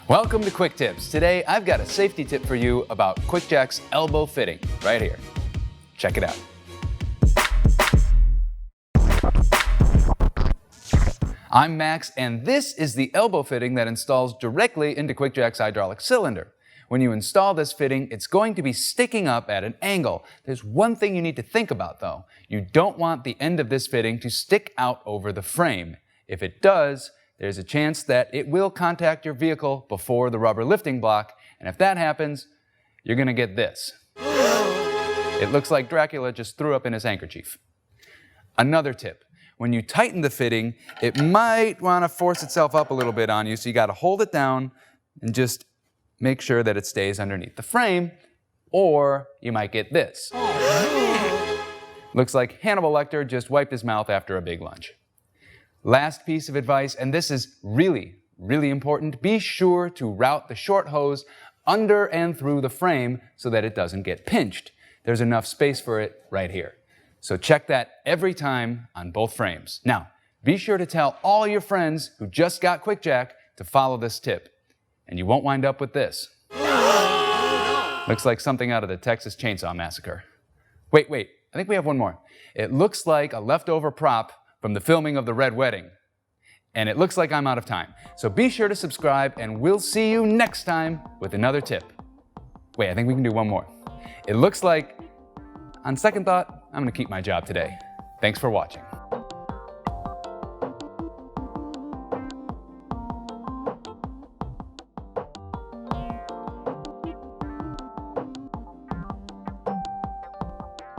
Welcome to Quick Tips. Today I've got a safety tip for you about QuickJack's elbow fitting right here. Check it out. I'm Max, and this is the elbow fitting that installs directly into QuickJack's hydraulic cylinder. When you install this fitting, it's going to be sticking up at an angle. There's one thing you need to think about though. You don't want the end of this fitting to stick out over the frame. If it does, there's a chance that it will contact your vehicle before the rubber lifting block, and if that happens, you're gonna get this. It looks like Dracula just threw up in his handkerchief. Another tip, when you tighten the fitting, it might wanna force itself up a little bit on you, so you gotta hold it down and just make sure that it stays underneath the frame, or you might get this. Looks like Hannibal Lecter just wiped his mouth after a big lunch. Last piece of advice, and this is really important, be sure to route the short hose under and through the frame so that it doesn't get pinched. There's enough space for it right here. So check that every time on both frames. Now, be sure to tell all your friends who just got QuickJack to follow this tip, and you won't wind up with this. Looks like something out of the Texas Chainsaw Massacre. Wait, I think we have one more. It looks like a leftover prop from the filming of The Red Wedding. And it looks like I'm out of time. So be sure to subscribe, and we'll see you next time with another tip. Wait, I think we can do one more. It looks like, on second thought, I'm gonna keep my job today. Thanks for watching.